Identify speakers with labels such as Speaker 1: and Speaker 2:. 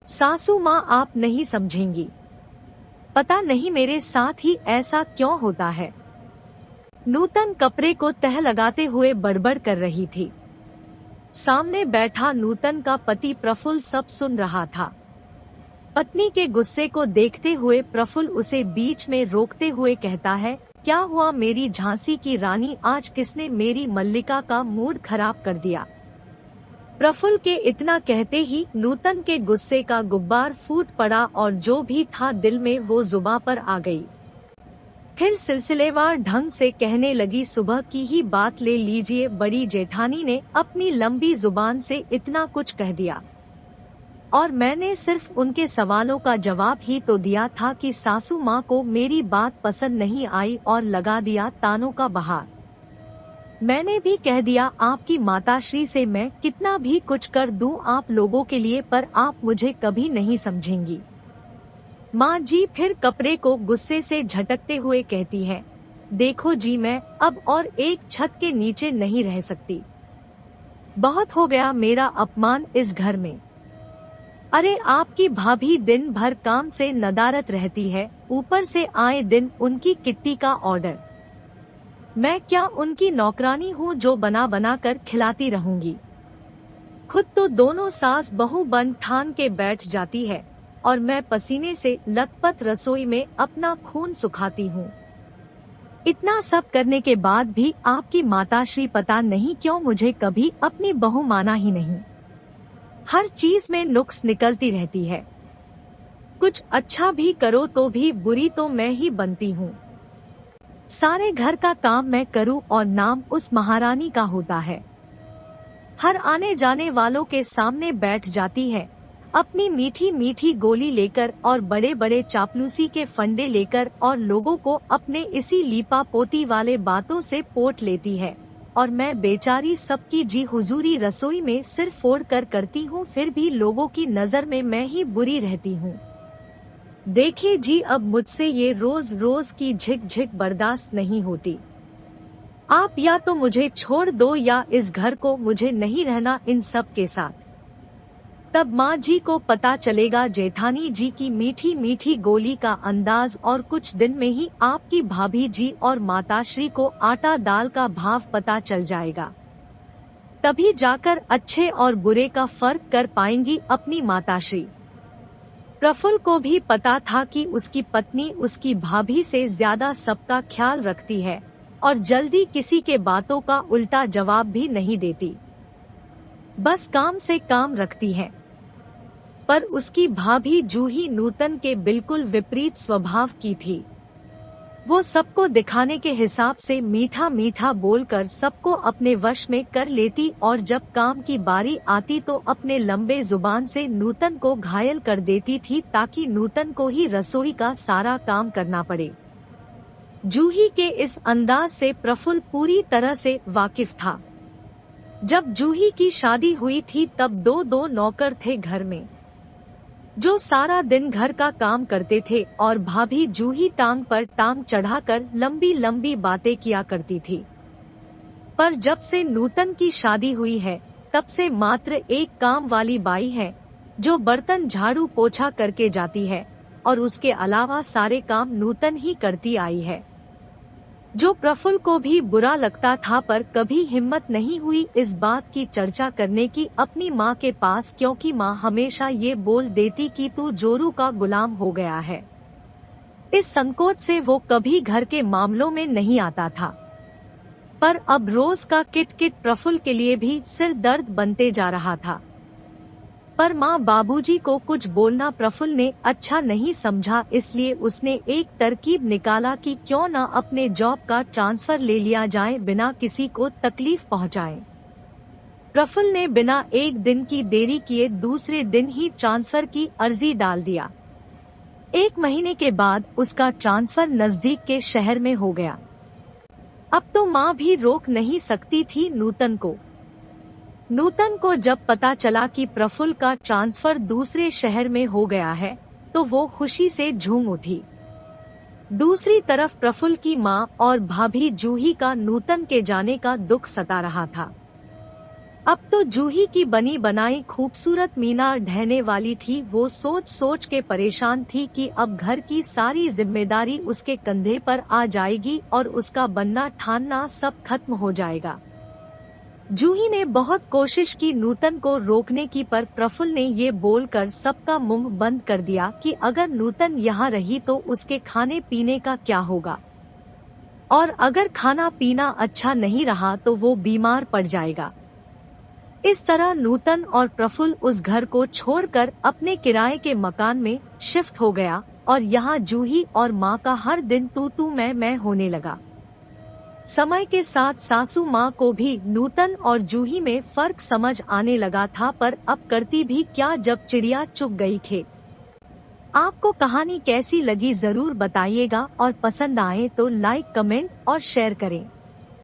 Speaker 1: सासू माँ आप नहीं समझेंगी, पता नहीं मेरे साथ ही ऐसा क्यों होता है। नूतन कपड़े को तह लगाते हुए बड़बड़ कर रही थी। सामने बैठा नूतन का पति प्रफुल्ल सब सुन रहा था। पत्नी के गुस्से को देखते हुए प्रफुल्ल उसे बीच में रोकते हुए कहता है, क्या हुआ मेरी झांसी की रानी, आज किसने मेरी मल्लिका का मूड खराब कर दिया। प्रफुल्ल के इतना कहते ही नूतन के गुस्से का गुब्बार फूट पड़ा और जो भी था दिल में वो जुबां पर आ गई। फिर सिलसिलेवार ढंग से कहने लगी, सुबह की ही बात ले लीजिए, बड़ी जेठानी ने अपनी लंबी जुबान से इतना कुछ कह दिया और मैंने सिर्फ उनके सवालों का जवाब ही तो दिया था कि सासू माँ को मेरी बात पसंद नहीं आई और लगा दिया तानों का बहार। मैंने भी कह दिया आपकी माताश्री से मैं कितना भी कुछ कर दूं आप लोगों के लिए, पर आप मुझे कभी नहीं समझेंगी। माँ जी फिर कपड़े को गुस्से से झटकते हुए कहती है, देखो जी मैं अब और एक छत के नीचे नहीं रह सकती। बहुत हो गया मेरा अपमान इस घर में। अरे आपकी भाभी दिन भर काम से नदारत रहती है, ऊपर से आए दिन उनकी किट्टी का ऑर्डर। मैं क्या उनकी नौकरानी हूँ जो बना बना कर खिलाती रहूंगी। खुद तो दोनों सास बहू बन ठान के बैठ जाती है और मैं पसीने से लथपथ रसोई में अपना खून सुखाती हूँ। इतना सब करने के बाद भी आपकी माताश्री पता नहीं क्यों मुझे कभी अपनी बहू माना ही नहीं। हर चीज में नुक्स निकलती रहती है। कुछ अच्छा भी करो तो भी बुरी तो मैं ही बनती हूँ। सारे घर का काम मैं करूँ और नाम उस महारानी का होता है। हर आने जाने वालों के सामने बैठ जाती है, अपनी मीठी मीठी गोली लेकर और बड़े बड़े चापलूसी के फंडे लेकर, और लोगों को अपने इसी लीपा पोती वाले बातों से पोट लेती है और मैं बेचारी सबकी जी हुजूरी रसोई में सिर फोड़ कर करती हूँ, फिर भी लोगों की नजर में मैं ही बुरी रहती हूँ। देखिए जी अब मुझसे ये रोज रोज की झिक झिक बर्दाश्त नहीं होती। आप या तो मुझे छोड़ दो या इस घर को मुझे नहीं रहना इन सब के साथ। तब माँ जी को पता चलेगा जेठानी जी की मीठी मीठी गोली का अंदाज, और कुछ दिन में ही आपकी भाभी जी और माताश्री को आटा दाल का भाव पता चल जाएगा। तभी जाकर अच्छे और बुरे का फर्क कर पाएंगी अपनी माताश्री। प्रफुल्ल को भी पता था कि उसकी पत्नी उसकी भाभी से ज्यादा सबका ख्याल रखती है और जल्दी किसी के बातों का उल्टा जवाब भी नहीं देती, बस काम से काम रखती है। पर उसकी भाभी जूही नूतन के बिल्कुल विपरीत स्वभाव की थी। वो सबको दिखाने के हिसाब से मीठा मीठा बोलकर सबको अपने वश में कर लेती और जब काम की बारी आती तो अपने लंबे जुबान से नूतन को घायल कर देती थी ताकि नूतन को ही रसोई का सारा काम करना पड़े। जूही के इस अंदाज से प्रफुल्ल पूरी तरह से वाकिफ था। जब जूही की शादी हुई थी तब दो नौकर थे घर में जो सारा दिन घर का काम करते थे और भाभी जूही टांग पर टांग चढ़ाकर लंबी लंबी बातें किया करती थी। पर जब से नूतन की शादी हुई है तब से मात्र एक काम वाली बाई है जो बर्तन झाड़ू पोछा करके जाती है और उसके अलावा सारे काम नूतन ही करती आई है, जो प्रफुल्ल को भी बुरा लगता था। पर कभी हिम्मत नहीं हुई इस बात की चर्चा करने की अपनी माँ के पास, क्योंकि माँ हमेशा ये बोल देती कि तू जोरू का गुलाम हो गया है। इस संकोच से वो कभी घर के मामलों में नहीं आता था। पर अब रोज का किट किट प्रफुल्ल के लिए भी सिर दर्द बनते जा रहा था। पर माँ बाबूजी को कुछ बोलना प्रफुल्ल ने अच्छा नहीं समझा, इसलिए उसने एक तरकीब निकाला कि क्यों न अपने जॉब का ट्रांसफर ले लिया जाए बिना किसी को तकलीफ पहुँचाए। प्रफुल्ल ने बिना एक दिन की देरी किए दूसरे दिन ही ट्रांसफर की अर्जी डाल दिया। 1 महीने के बाद उसका ट्रांसफर नजदीक के शहर में हो गया। अब तो माँ भी रोक नहीं सकती थी नूतन को। नूतन को जब पता चला कि प्रफुल्ल का ट्रांसफर दूसरे शहर में हो गया है तो वो खुशी से झूम उठी। दूसरी तरफ प्रफुल्ल की माँ और भाभी जूही का नूतन के जाने का दुख सता रहा था। अब तो जूही की बनी बनाई खूबसूरत मीनार ढहने वाली थी। वो सोच सोच के परेशान थी कि अब घर की सारी जिम्मेदारी उसके कंधे पर आ जाएगी और उसका बनना ठानना सब खत्म हो जाएगा। जूही ने बहुत कोशिश की नूतन को रोकने की, पर प्रफुल्ल ने ये बोलकर सबका मुंह बंद कर दिया कि अगर नूतन यहाँ रही तो उसके खाने पीने का क्या होगा, और अगर खाना पीना अच्छा नहीं रहा तो वो बीमार पड़ जाएगा। इस तरह नूतन और प्रफुल्ल उस घर को छोड़कर अपने किराए के मकान में शिफ्ट हो गया और यहाँ जूही और माँ का हर दिन तू मैं होने लगा। समय के साथ सासू माँ को भी नूतन और जूही में फर्क समझ आने लगा था, पर अब करती भी क्या जब चिड़िया चुग गई खेत। आपको कहानी कैसी लगी जरूर बताइएगा और पसंद आए तो लाइक, कमेंट और शेयर करें।